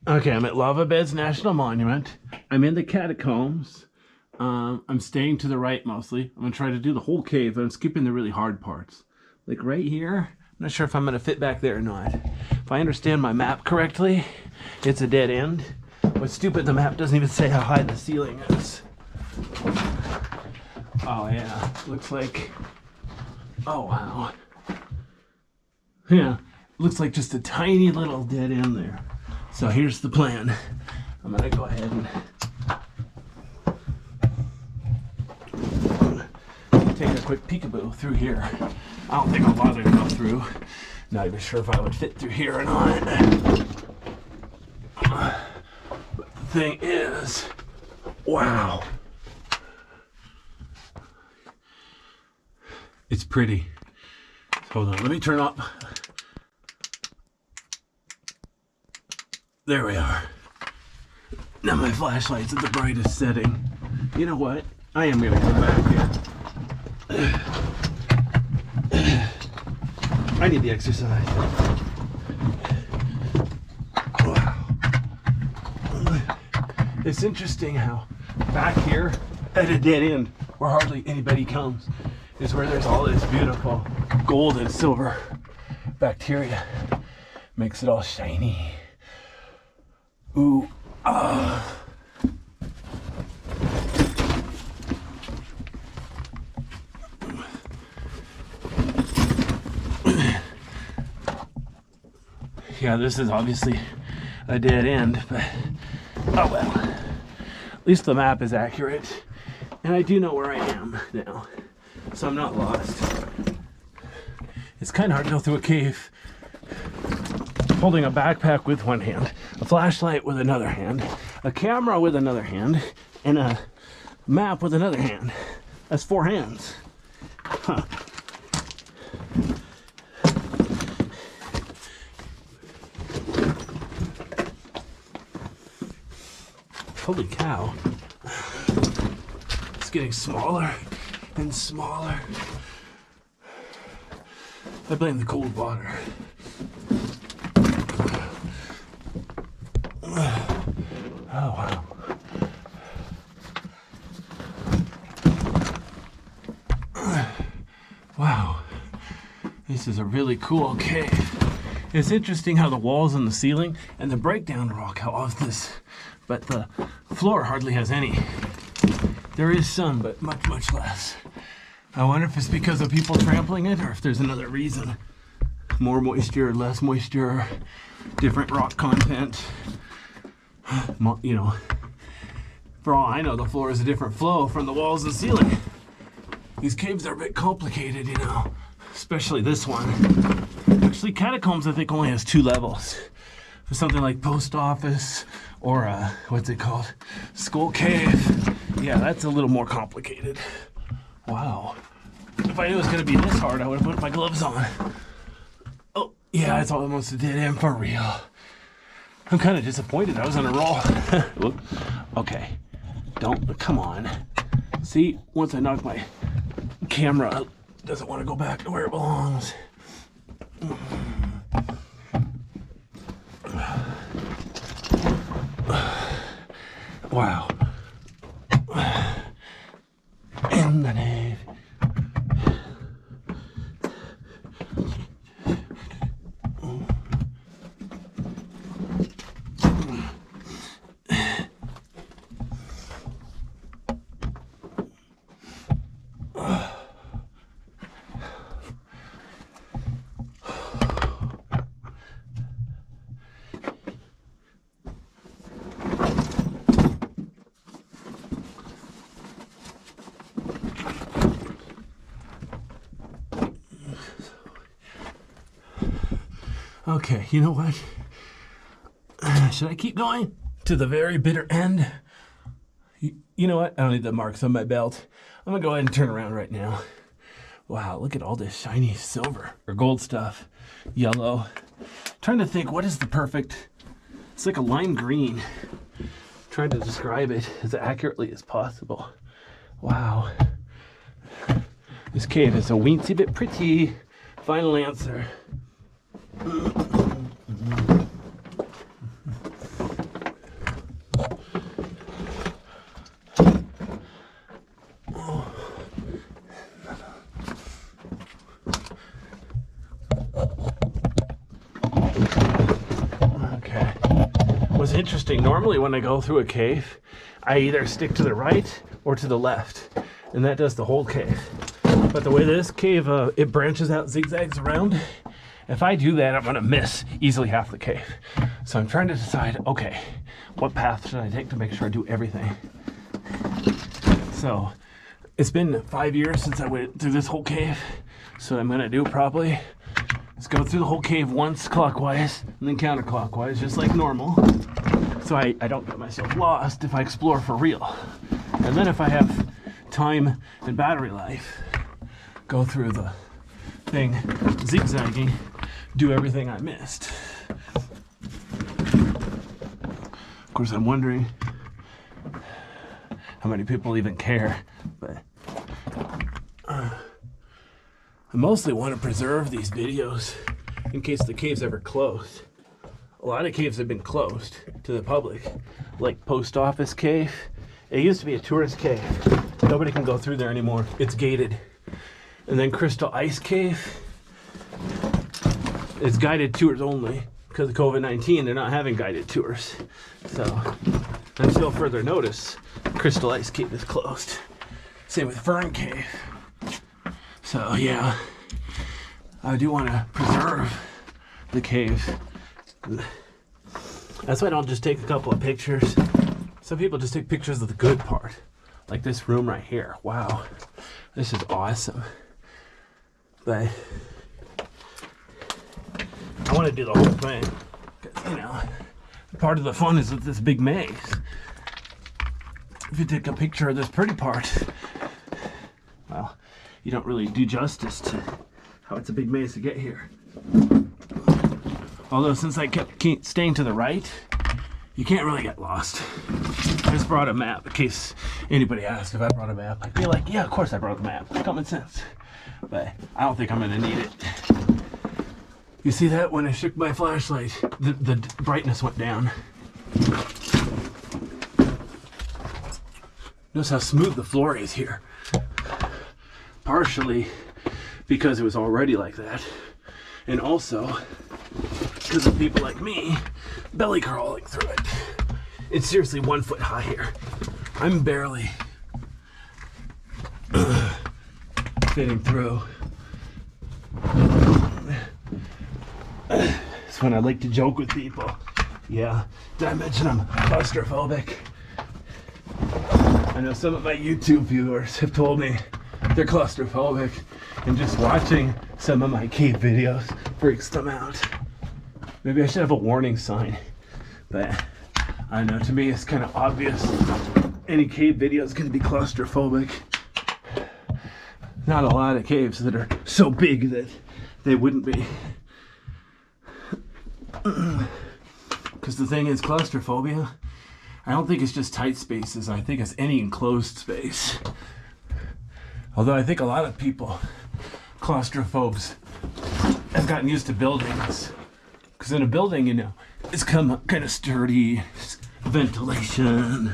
Okay, I'm at Lava Beds National Monument. I'm in the catacombs. I'm staying to the right mostly. I'm gonna try to do the whole cave, but I'm skipping the really hard parts. Like right here, I'm not sure if I'm gonna fit back there or not. If I understand my map correctly, it's a dead end. What's stupid, the map doesn't even say how high the ceiling is. Oh yeah, looks like, oh wow. Yeah, looks like just a tiny little dead end there. So here's the plan. I'm gonna go ahead and take a quick peekaboo through here. I don't think I'll bother to go through. Not even sure if I would fit through here or not. But the thing is, wow. It's pretty. Hold on, let me turn up. There we are. Now my flashlight's at the brightest setting. You know what? I am gonna come back here. I need the exercise. Wow. It's interesting how back here at a dead end where hardly anybody comes is where there's all this beautiful gold and silver bacteria. Makes it all shiny. Ooh, yeah, this is obviously a dead end, but oh well. At least the map is accurate, and I do know where I am now, so I'm not lost. It's kind of hard to go through a cave holding a backpack with one hand, a flashlight with another hand, a camera with another hand, and a map with another hand. That's 4 hands. Huh. Holy cow. It's getting smaller and smaller. I blame the cold water. Oh, wow. Wow. This is a really cool cave. It's interesting how the walls and the ceiling and the breakdown rock, how off this, but the floor hardly has any. There is some, but much, much less. I wonder if it's because of people trampling it or if there's another reason. More moisture, less moisture, different rock content. You know, for all I know, the floor is a different flow from the walls and ceiling. These caves are a bit complicated, you know, especially this one. Actually, Catacombs, I think, only has 2 levels. For something like Post Office or, what's it called? Skull Cave. Yeah, that's a little more complicated. Wow. If I knew it was going to be this hard, I would have put my gloves on. Oh, yeah, it's almost a dead end for real. I'm kind of disappointed. I was on a roll. Okay. Come on. See, once I knock my camera out, it doesn't want to go back to where it belongs. Wow. In the nave. Okay, you know what? Should I keep going to the very bitter end? You know what? I don't need the marks on my belt. I'm gonna go ahead and turn around right now. Wow, look at all this shiny silver or gold stuff. Yellow. Trying to think, what is the perfect... It's like a lime green. Trying to describe it as accurately as possible. Wow. This cave is a weensy bit pretty. Final answer. was interesting. Normally when I go through a cave, I either stick to the right or to the left, and that does the whole cave. But the way this cave, it branches out, zigzags around. If I do that, I'm gonna miss easily half the cave. So I'm trying to decide, okay, what path should I take to make sure I do everything? So it's been 5 years since I went through this whole cave. So what I'm gonna do probably is go through the whole cave once clockwise and then counterclockwise, just like normal. So I don't get myself lost if I explore for real. And then if I have time and battery life, go through the thing, zigzagging, do everything I missed. Of course, I'm wondering how many people even care, but I mostly want to preserve these videos in case the cave's ever closed. A lot of caves have been closed to the public, like Post Office Cave. It used to be a tourist cave. Nobody can go through there anymore. It's gated. And then Crystal Ice Cave, it's guided tours only. Because of COVID-19, they're not having guided tours. So, until further notice, Crystal Ice Cave is closed. Same with Fern Cave. So yeah, I do want to preserve the cave. That's why I don't just take a couple of pictures. Some people just take pictures of the good part. Like this room right here. Wow, this is awesome. But I want to do the whole thing. 'Cause, you know, part of the fun is with this big maze. If you take a picture of this pretty part, well, you don't really do justice to how it's a big maze to get here. Although since I kept staying to the right, you can't really get lost. I just brought a map in case anybody asked if I brought a map. I'd be like, yeah, of course I brought a map. Common sense. But I don't think I'm gonna need it. You see that? When I shook my flashlight, the brightness went down. Notice how smooth the floor is here. Partially because it was already like that, and also because of people like me belly crawling through it. It's seriously 1 foot high here. I'm barely fitting through. It's when I like to joke with people. Yeah, did I mention I'm claustrophobic? I know some of my YouTube viewers have told me they're claustrophobic, and just watching some of my cave videos freaks them out. Maybe I should have a warning sign, but I don't know, to me it's kind of obvious any cave video is going to be claustrophobic. Not a lot of caves that are so big that they wouldn't be. Because the thing is, claustrophobia, I don't think it's just tight spaces. I think it's any enclosed space. Although I think a lot of people, claustrophobes, have gotten used to buildings. Because in a building, you know, it's kind of sturdy, ventilation,